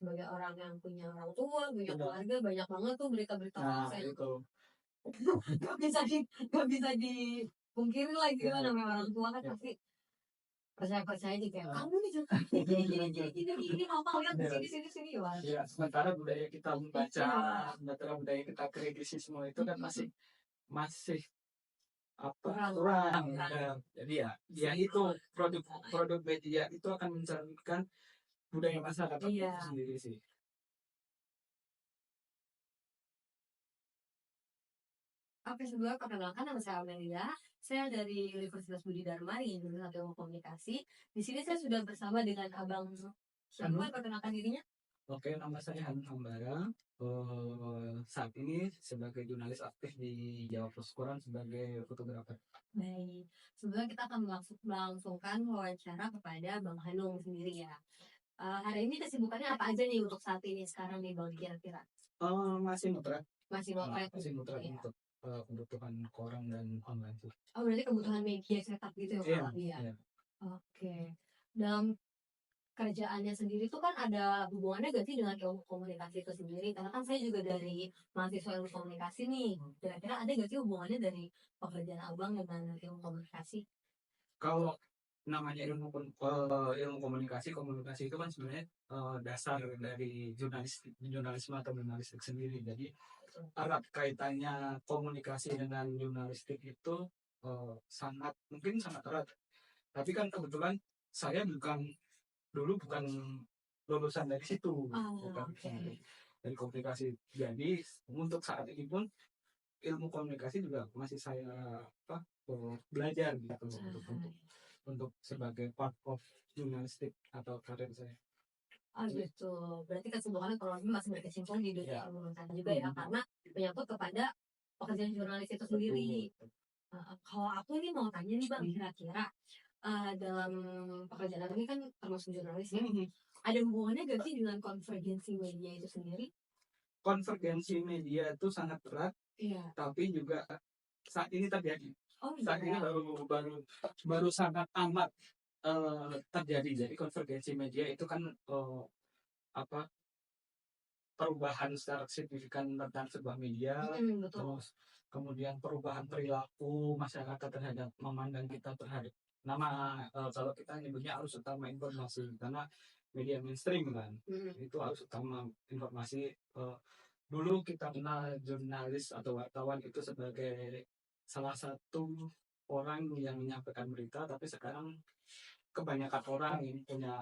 sebagai orang yang punya orang tua, punya Benar. keluarga, banyak banget tuh berita-berita Nah, hoax yang itu. gak bisa dipungkiri lah gitu Ya, namanya orang tua kan ya. pasti percaya aja kayak Nah. kamu nih jangan ini mama lihat Ya. sini wah. Ya, sementara budaya kita membaca, Iya. sementara budaya kita kritisi semua itu kan masih Kurang. kurang. Ya. Jadi ya itu produk media itu akan mencerminkan budaya masyarakat itu Iya. sendiri sih. Oke, sebelumnya perkenalkan nama saya Amelia. Saya dari Universitas Budi Dharma di jurusan Ilmu Komunikasi. Di sini saya sudah bersama dengan Abang siapa? Perkenalkan dirinya. Oke, nama saya Hanum Hambara. Saat ini sebagai jurnalis aktif di Jawa Post Koran sebagai fotografer. Baik, sebelumnya kita akan melangsungkan wawancara kepada Bang Hanung sendiri ya. Hari ini kesibukannya apa aja nih untuk saat ini sekarang nih Bang kira-kira? Masih mutret. Masih motret. Masih mutret Ya. untuk kebutuhan koran dan online sih. Oh, berarti kebutuhan media cetak gitu ya Pak? Iya. Oke. Dalam kerjaannya sendiri tuh kan ada hubungannya gak sih dengan ilmu komunikasi itu sendiri? Karena kan saya juga dari mahasiswa ilmu komunikasi nih. Kira-kira ada gak sih hubungannya dari pekerjaan Abang dengan ilmu komunikasi? Kalau namanya ilmu komunikasi itu kan sebenarnya dasar dari jurnalisme atau jurnalistik sendiri. Jadi erat kaitannya komunikasi dengan jurnalistik itu sangat erat. Tapi kan kebetulan saya bukan lulusan dari situ, bukan dari komunikasi. Jadi untuk saat ini pun ilmu komunikasi juga masih saya belajar gitu untuk sebagai part of jurnalistik atau karir saya. Gitu. Berarti kesibukannya kalau ini masih berkecimpung di dunia komunikasi juga ya, karena menyangkut kepada pekerjaan jurnalis itu sendiri. Kalau aku ini mau tanya nih Bang, kira-kira dalam pekerjaan aku ini kan termasuk jurnalis ya, ada hubungannya gak sih dengan konvergensi media itu sendiri? Konvergensi media itu sangat erat, tapi juga saat ini terjadi. Saat ini baru sangat amat terjadi. Jadi konvergensi media itu kan perubahan secara signifikan tentang sebuah media, terus kemudian perubahan perilaku masyarakat terhadap memandang kita terhadap kalau kita nyebutnya arus utama informasi, karena media mainstream kan itu arus utama informasi. Dulu kita kenal jurnalis atau wartawan itu sebagai salah satu orang yang menyampaikan berita, tapi sekarang kebanyakan orang yang punya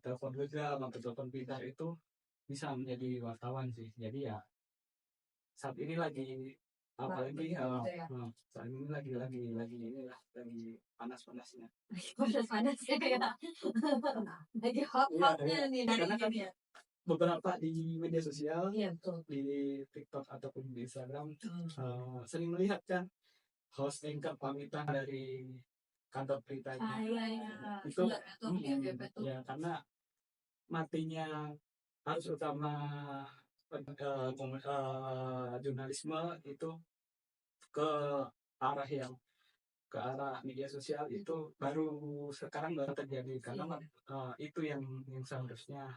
telepon genggam atau telepon pintar itu bisa menjadi wartawan sih. Jadi ya saat ini lagi apalagi saat ini lagi panas-panasnya. Panas-panasnya ya. Lagi hot-hotnya nih. Karena kan beberapa di media sosial, di TikTok ataupun di Instagram sering melihat kan host anchor pamitan dari kantor beritanya. Itu ya karena matinya harus utama jurnalisme itu ke arah media sosial itu sekarang baru terjadi, karena itu yang seharusnya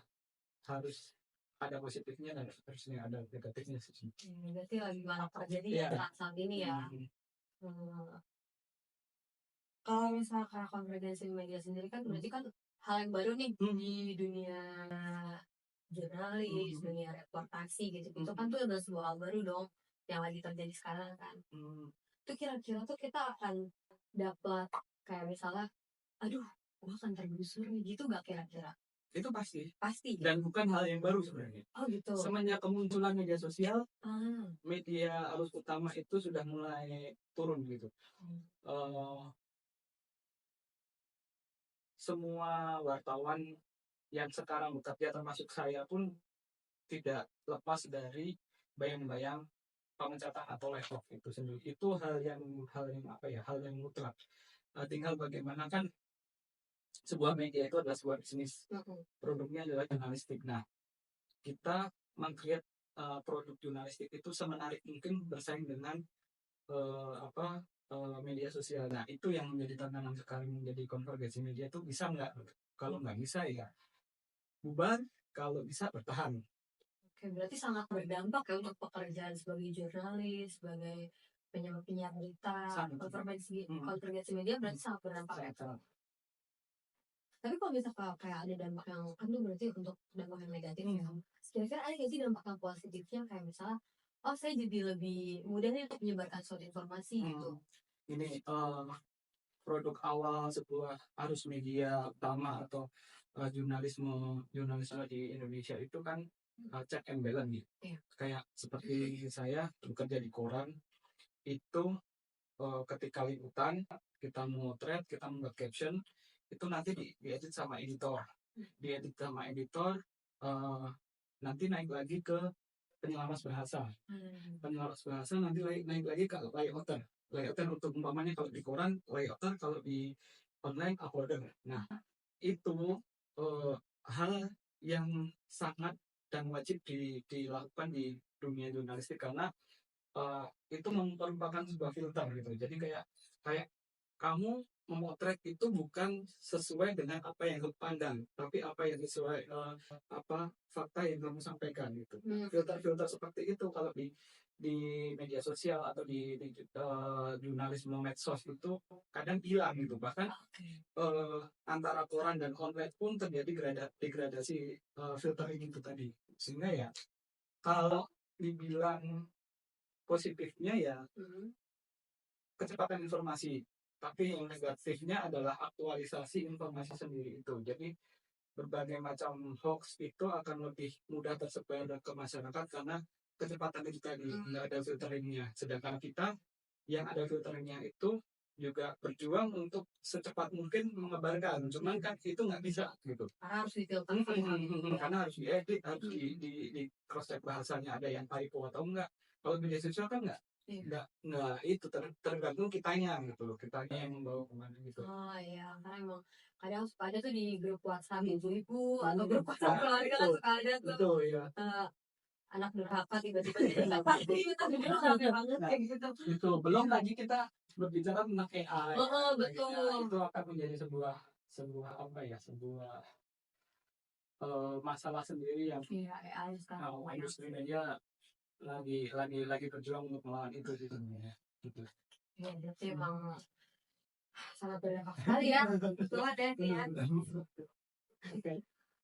harus ada positifnya dan harusnya ada negatifnya sih. Berarti lagi marak terjadi ya saat ini ya. Kalau misalkan konvergensi media sendiri kan berarti kan hal yang baru nih di dunia jurnalis, dunia reportasi gitu. Itu kan tuh udah sebuah hal baru dong yang lagi terjadi sekarang kan. Itu kira-kira tuh kita akan dapat kayak misalnya, aduh, gua akan tergusur nih gitu gak kira-kira? Itu pasti. Dan bukan hal yang baru sebenarnya. Gitu. Semenjak kemunculan media sosial, media arus utama itu sudah mulai turun gitu. Semua wartawan yang sekarang bekerja termasuk saya pun tidak lepas dari bayang-bayang pemecatan atau layoff itu sendiri. Itu hal yang mutlak. Tinggal bagaimana kan sebuah media itu adalah sebuah bisnis. Produknya adalah jurnalistik. Nah, kita meng-create produk jurnalistik itu semenarik mungkin bersaing dengan media sosial. Nah, itu yang menjadi tantangan sekarang, menjadi konvergensi media itu bisa nggak? Kalau nggak bisa ya bubar, kalau bisa bertahan. Oke, berarti sangat berdampak ya untuk pekerjaan sebagai jurnalis, sebagai penyiar berita, Sangat. konvergensi media berarti sangat berdampak ya. Sangat. Tapi kalau misalnya kayak ada dampak yang kan tuh berarti untuk dampak yang negatif ya. Kira-kira ada nggak sih dampak yang positifnya kayak misalnya, oh saya jadi lebih mudah nih untuk menyebarkan suatu informasi gitu. Ini produk awal sebuah arus media utama atau jurnalisme di Indonesia itu kan check and balance gitu. Iya. Kayak seperti saya bekerja di koran itu ketika liputan kita mau thread, kita membuat caption itu nanti diedit sama editor. Nanti naik lagi ke penyelamas bahasa. Penyelamas bahasa nanti naik lagi ke layouter. Layouter untuk umpamanya kalau di koran, layouter kalau di online uploader. Nah, itu hal yang sangat dan wajib dilakukan di dunia jurnalistik karena itu merupakan sebuah filter gitu. Jadi kayak kamu memotret itu bukan sesuai dengan apa yang kamu pandang, tapi apa yang sesuai fakta yang kamu sampaikan gitu. Filter-filter seperti itu kalau di media sosial atau di jurnalisme medsos itu kadang hilang gitu. Bahkan antara koran dan online pun terjadi degradasi filtering itu tadi. Sehingga ya kalau dibilang positifnya ya kecepatan informasi, tapi yang negatifnya adalah aktualisasi informasi sendiri itu. Jadi berbagai macam hoax itu akan lebih mudah tersebar ke masyarakat karena kecepatan itu tadi nggak ada filteringnya. Sedangkan kita yang ada filteringnya itu juga berjuang untuk secepat mungkin mengabarkan, cuman kan itu nggak bisa gitu. Karena harus difilter. Karena harus diedit, harus di cross check bahasanya ada yang typo atau enggak. Kalau media sosial kan enggak itu tergantung kitanya gitu loh, kitanya yang membawa kemana gitu. Oh iya, karena emang kadang suka ada tuh di grup WhatsApp ibu-ibu atau grup WhatsApp keluarga kan suka ada tuh. Betul, ya. Anak durhaka tiba-tiba jadi pasti tapi dia rame banget kayak gitu. Itu belum lagi kita berbicara tentang AI. Betul. Itu akan menjadi sebuah masalah sendiri yang AI sekarang industri media lagi berjuang untuk melawan itu gitu. Ya, berarti emang sangat berdampak sekali ya. Betul ada ya.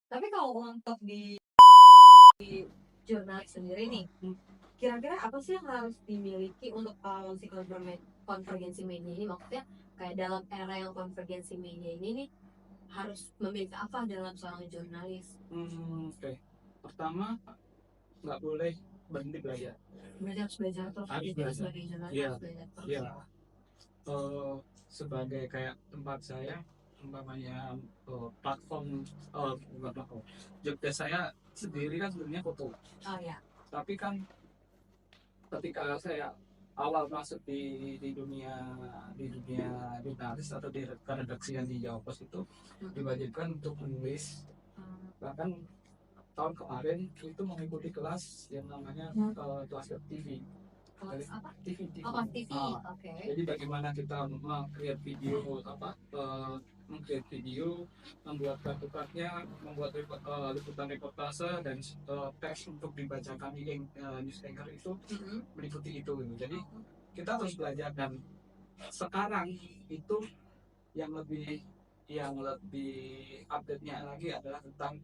Tapi kalau untuk di jurnalis sendiri nih, kira-kira apa sih yang harus dimiliki untuk kalau si konvergensi media ini, maksudnya kayak dalam era yang konvergensi media ini nih harus memiliki apa dalam seorang jurnalis? Pertama nggak boleh berhenti belajar. Berarti harus belajar terus. Sebagai jurnalis harus belajar terus. Sebagai kayak tempat saya umpamanya platform jobdesk saya sendiri kan sebenarnya foto. Tapi kan ketika saya awal masuk di dunia jurnalis atau di redaksian di Jawa Pos itu diwajibkan untuk menulis. Bahkan tahun kemarin itu mengikuti kelas yang namanya kelas TV. TV. Jadi bagaimana kita meng-create video, membuat kartu-kartunya, membuat liputan reportase dan teks untuk dibacakan di news anchor itu meliputi itu gitu. Jadi kita terus belajar dan sekarang itu yang lebih update-nya lagi adalah tentang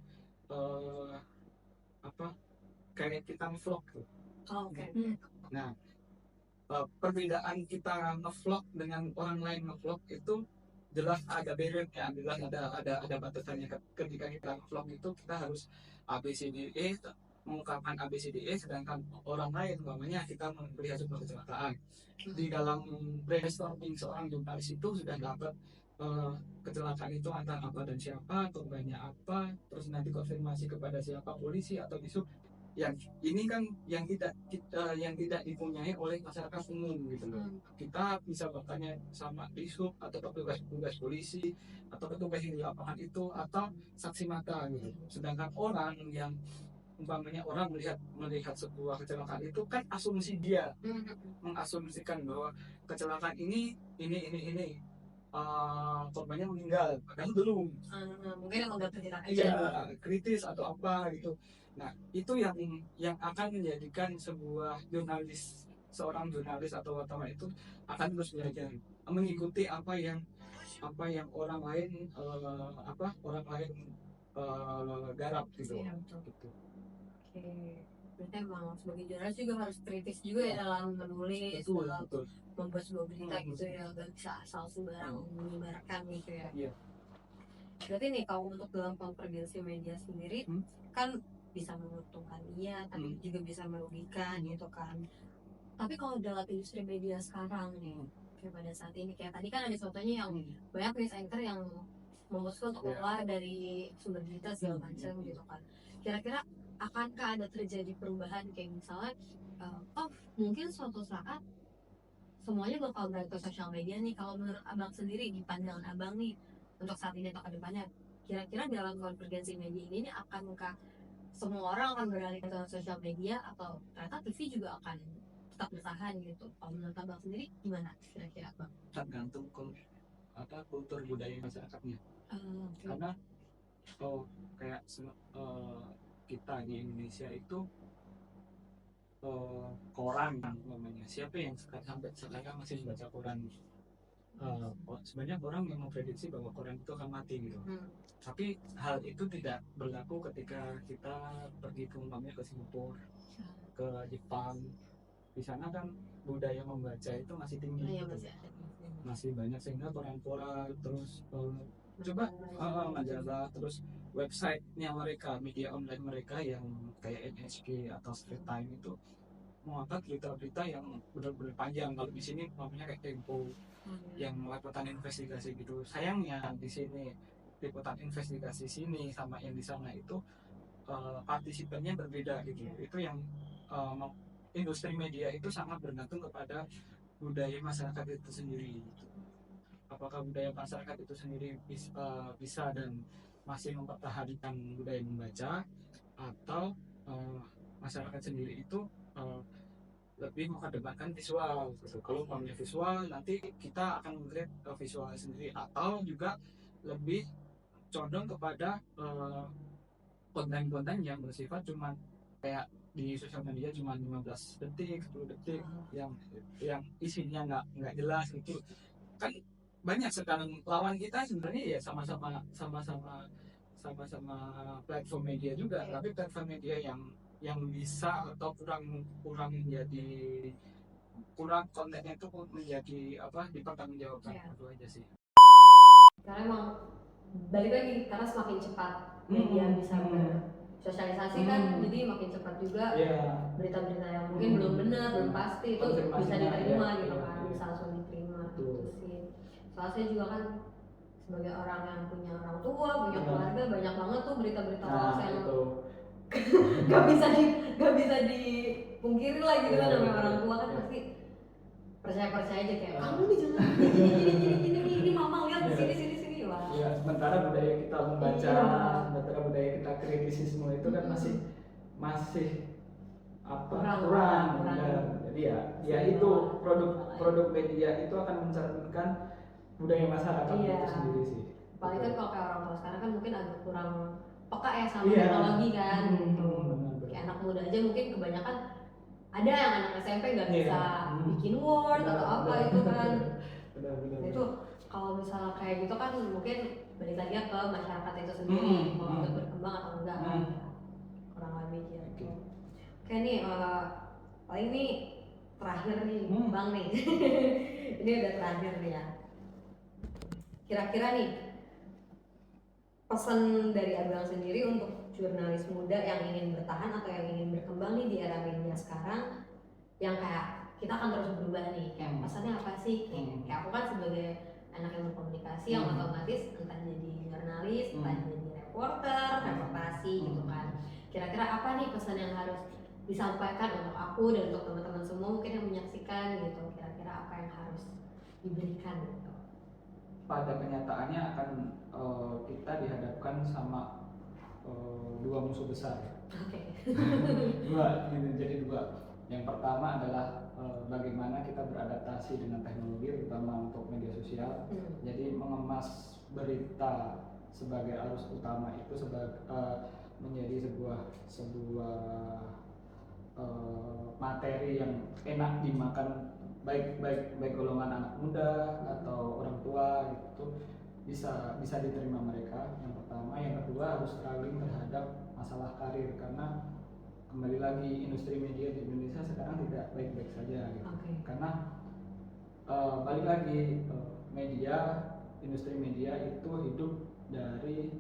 kayak kita nge-vlog tuh. Nah, perbedaan kita nge-vlog dengan orang lain nge-vlog itu jelas ada barrier-nya, jelas ada batasannya. Ketika kita nge-vlog itu kita harus ABCDE, mengungkapkan ABCDE, sedangkan orang lain umpamanya kita melihat sebuah kecelakaan. Di dalam brainstorming seorang jurnalis itu sudah dapat kecelakaan itu antara apa dan siapa, korbannya apa, terus nanti konfirmasi kepada siapa, polisi atau disub. Yang ini kan yang tidak dipunyai oleh masyarakat umum gitu loh. Kita bisa bertanya sama disub atau petugas polisi atau petugas yang di lapangan itu atau saksi mata gitu. Sedangkan orang yang umpamanya orang melihat sebuah kecelakaan itu kan asumsi dia mengasumsikan bahwa kecelakaan ini. korbannya meninggal, padahal belum. Mungkin emang gak terjadi aja. Iya, kritis atau apa gitu. Nah, itu yang akan menjadikan seorang jurnalis atau wartawan itu akan terus belajar mengikuti apa yang orang lain garap gitu. Iya, betul. Gitu. Oke. Berarti emang sebagai jurnalis juga harus kritis juga ya dalam menulis, dalam Betul. membuat sebuah berita gitu ya, gak bisa asal sembarang menyebarkan gitu ya. Iya. Berarti nih kalau untuk dalam konvergensi media sendiri kan bisa menguntungkan dia, tapi juga bisa merugikan gitu kan. Tapi kalau dalam industri media sekarang nih, kayak pada saat ini, kayak tadi kan ada contohnya yang banyak news anchor yang memutuskan untuk keluar dari sumber berita segala macam gitu kan. Kira-kira akankah ada terjadi perubahan kayak misalnya, mungkin suatu saat semuanya bakal beralih ke sosial media nih. Kalau menurut abang sendiri, di pandangan abang nih, untuk saat ini atau kedepannya, kira-kira dalam konvergensi media ini akankah semua orang akan beralih ke sosial media atau ternyata TV juga akan tetap bertahan gitu? Kalau menurut abang sendiri gimana kira-kira bang? Tergantung kultur budaya masyarakatnya. Karena kayak kita di Indonesia itu koran namanya. Siapa yang sampai sekarang masih membaca koran? Sebenarnya orang yang memprediksi bahwa koran itu akan mati gitu. Tapi hal itu tidak berlaku ketika kita pergi ke Singapura, ke Jepang. Di sana kan budaya membaca itu masih tinggi. Masih banyak sehingga koran-koran terus coba majalah, terus websitenya mereka, media online mereka yang kayak NHK atau Straits Times itu mengangkat berita-berita yang benar-benar panjang. Kalau di sini namanya kayak Tempo yang liputan investigasi gitu. Sayangnya di sini liputan investigasi sini sama yang di sana itu partisipannya berbeda gitu. Itu yang industri media itu sangat bergantung kepada budaya masyarakat itu sendiri gitu. Apakah budaya masyarakat itu sendiri bisa dan masih mempertahankan budaya membaca, atau masyarakat sendiri itu lebih mengedepankan visual gitu. Kalau umpamanya visual, nanti kita akan melihat visual sendiri, atau juga lebih condong kepada konten-konten yang bersifat cuma kayak di sosial media cuma 15 detik, 10 detik yang isinya nggak jelas gitu. Kan banyak sekarang lawan kita sebenarnya ya sama-sama platform media juga, tapi platform media yang bisa atau kurang menjadi kontennya itu menjadi dipertanggungjawabkan. Itu aja sih. Karena emang balik lagi, karena semakin cepat media bisa bersosialisasi kan, jadi makin cepat juga berita-berita yang mungkin belum benar, belum pasti itu bisa diterima gitu kan, bisa langsung diterima gitu sih. Soalnya saya juga kan sebagai orang yang punya orang tua, punya keluarga, banyak banget tuh berita-berita hoax yang gak bisa dipungkiri lah gitu kan. Namanya orang tua kan pasti percaya aja kayak kamu nih jangan gini ini mama lihat sini lah. Sementara budaya kita membaca, sementara budaya kita kritisisme itu kan masih kurang. Jadi ya itu produk media itu akan mencerminkan budaya masyarakat itu sendiri sih. Paling kan kalau kayak orang tua sekarang kan mungkin agak kurang peka ya sama teknologi kan gitu. Kayak anak muda aja mungkin kebanyakan ada yang anak SMP nggak bisa bikin Word atau apa itu kan. Nah, itu kalau misalnya kayak gitu kan mungkin balik lagi ke masyarakat itu sendiri mau untuk berkembang atau enggak kan ya. Kurang lebih gitu. Oke nih, paling nih terakhir nih bang nih. Ini udah terakhir nih ya. Kira-kira nih pesan dari abang sendiri untuk jurnalis muda yang ingin bertahan atau yang ingin berkembang nih di era media sekarang, yang kayak kita akan terus berubah nih, kayak pesannya apa sih? Kayak aku kan sebagai anak yang berkomunikasi yang otomatis entah jadi jurnalis, entah jadi reporter, reportasi gitu kan. Kira-kira apa nih pesan yang harus disampaikan untuk aku dan untuk teman-teman semua mungkin yang menyaksikan gitu? Kira-kira apa yang harus diberikan gitu? Pada kenyataannya akan kita dihadapkan sama dua musuh besar. Oke. Jadi dua. Yang pertama adalah bagaimana kita beradaptasi dengan teknologi, terutama untuk media sosial. Jadi mengemas berita sebagai arus utama itu menjadi sebuah materi yang enak dimakan baik golongan anak muda atau orang tua gitu, bisa diterima mereka. Yang pertama. Yang kedua, harus struggling terhadap masalah karir, karena kembali lagi industri media di Indonesia sekarang tidak baik-baik saja gitu. Karena balik lagi, industri media itu hidup dari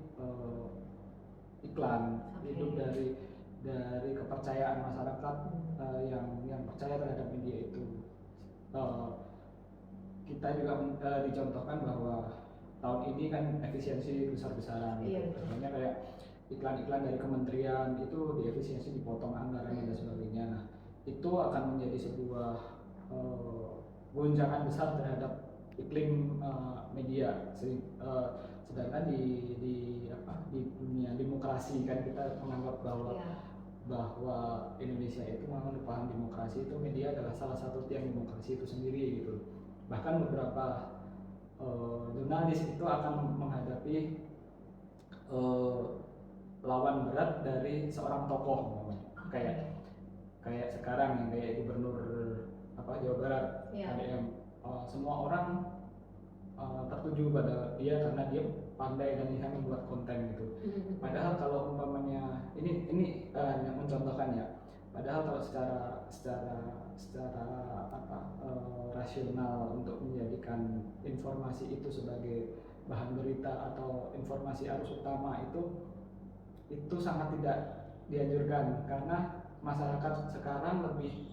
iklan, hidup dari kepercayaan masyarakat yang percaya terhadap media itu. Kita juga dicontohkan bahwa tahun ini kan efisiensi besar-besaran. Contohnya kayak iklan-iklan dari kementerian itu diefisiensi, dipotong anggarannya dan sebagainya. Nah, itu akan menjadi sebuah gonjangan besar terhadap iklim media. Sedangkan di dunia demokrasi kan kita menganggap bahwa Indonesia itu memang paham demokrasi, itu media adalah salah satu tiang demokrasi itu sendiri gitu. Bahkan beberapa jurnalis itu akan menghadapi lawan berat dari seorang tokoh, kayak sekarang yang kayak gubernur Jawa Barat, ADM. Semua orang tertuju pada dia karena dia pandai dan bisa membuat konten gitu. Padahal kalau umpamanya ini yang mencontohkan ya. Padahal kalau secara rasional untuk menjadikan informasi itu sebagai bahan berita atau informasi arus utama itu sangat tidak dianjurkan, karena masyarakat sekarang lebih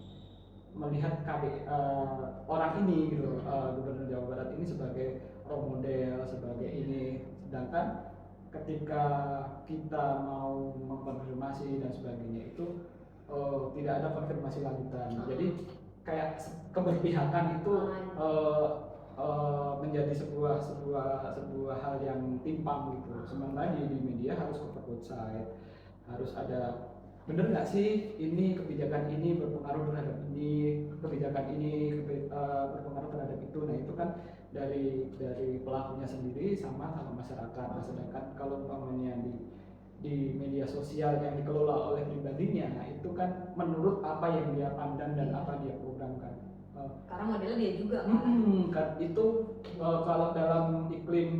melihat orang ini gitu, Gubernur Jawa Barat ini sebagai role model, sebagai ini. Sedangkan ketika kita mau mengkonfirmasi dan sebagainya itu tidak ada konfirmasi lanjutan. Jadi kayak keberpihakan itu menjadi sebuah hal yang timpang gitu. Sementara di media harus ke website, harus ada bener nggak sih ini kebijakan ini berpengaruh terhadap ini, kebijakan ini berpengaruh terhadap itu. Nah itu kan dari pelakunya sendiri sama masyarakat. Nah, sedangkan kalau umpamanya di media sosial yang dikelola oleh pribadinya, nah itu kan menurut apa yang dia pandang dan apa dia programkan. Karena modelnya dia juga kan itu kalau dalam iklim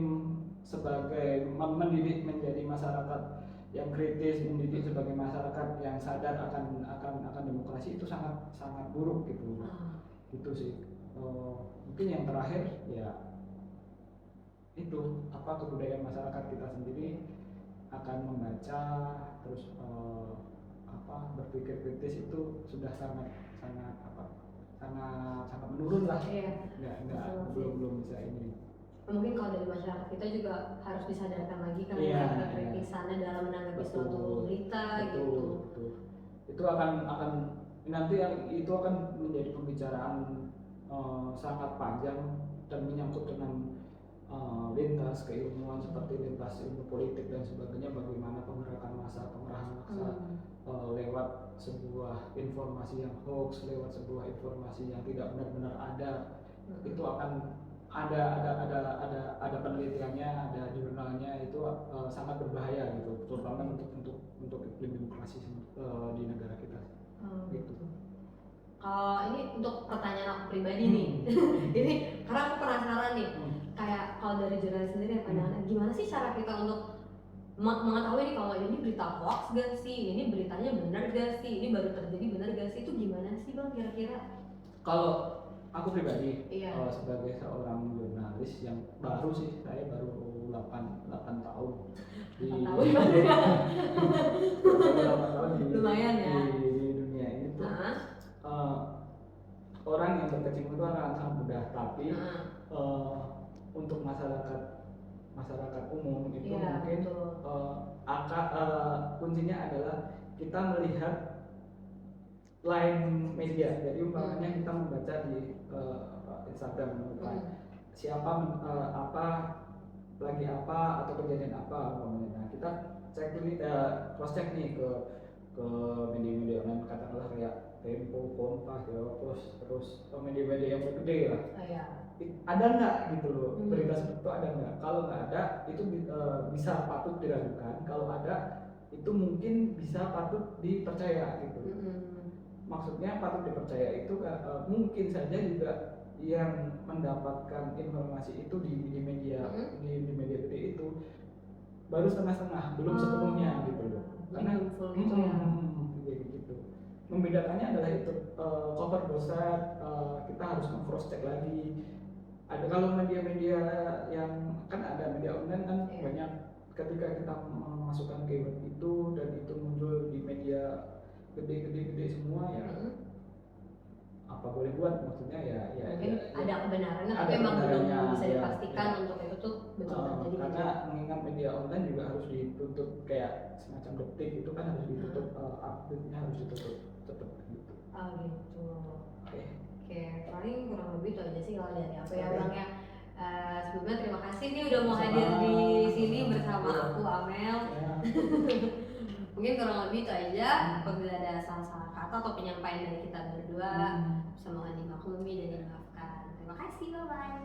sebagai mendidik menjadi masyarakat yang kritis, mendidik sebagai masyarakat yang sadar akan demokrasi, itu sangat buruk gitu. Gitu sih. Mungkin yang terakhir ya itu kebudayaan masyarakat kita sendiri akan membaca, terus berpikir kritis itu sudah sangat menurun lah. Belum bisa ini. Mungkin kalau dari masyarakat kita juga harus disadarkan lagi kan kritisannya dalam menanggapi suatu berita gitu. Itu akan nanti itu akan menjadi pembicaraan sangat panjang dan menyangkut dengan lintas keilmuan seperti lintas ilmu politik dan sebagainya, bagaimana pengerahan massa lewat sebuah informasi yang hoax, lewat sebuah informasi yang tidak benar-benar ada. Itu akan ada penelitiannya, ada jurnalnya, itu sangat berbahaya gitu, terutama untuk iklim demokrasi di negara kita. Gitu. Kalau ini untuk pertanyaan aku pribadi nih, ini karena aku penasaran nih, kayak kalau dari jurnalis sendiri pandangannya gimana sih cara kita untuk mengetahui nih kalau ini berita hoax gak sih, ini beritanya benar gak sih, ini baru terjadi benar gak sih, itu gimana sih Bang kira-kira? Kalau aku pribadi sebagai seorang jurnalis yang baru sih, saya baru 8 tahun di 8 tahun lumayan ya di dunia ini tuh. Orang yang berkecimpung itu akan sangat mudah, tapi untuk masyarakat umum itu mungkin kuncinya adalah kita melihat line media. Jadi umpamanya kita membaca di Instagram, siapa lagi apa atau kejadian apa umpamanya. Nah, kita cek ini cross check nih ke media-media online, katakanlah kayak Tempo, Kompas, Jawa Pos, terus media-media yang gede lah. Iya. Ada nggak gitu loh berita seperti itu, ada nggak? Kalau nggak ada itu bisa patut diragukan, kalau ada itu mungkin bisa patut dipercaya gitu. Maksudnya patut dipercaya itu mungkin saja juga yang mendapatkan informasi itu di media di media gede itu baru setengah-setengah, belum sepenuhnya gitu loh. Karena gitu. Membedakannya adalah itu cover website, kita harus cross check lagi. Ada kalau media-media yang kan ada media online kan banyak, ketika kita memasukkan keyword itu dan itu muncul di media gede semua ya apa boleh buat, maksudnya ya mungkin ada kebenarannya ada tapi memang belum bisa ya, dipastikan untuk itu tuh betul terjadi karena mengingat media online juga harus ditutup kayak semacam detik itu kan harus ditutup, update-nya harus ditutup tetap gitu. Gitu. Oke, paling kurang lebih itu aja sih kalau dari aku ya Bang ya. Sebelumnya terima kasih nih udah mau hadir di sini bersama aku Amel. Mungkin kurang lebih itu aja. Apabila ada salah-salah kata atau penyampaian dari kita berdua, bisa mohon dimaklumi dan dimaafkan. Terima kasih, bye bye.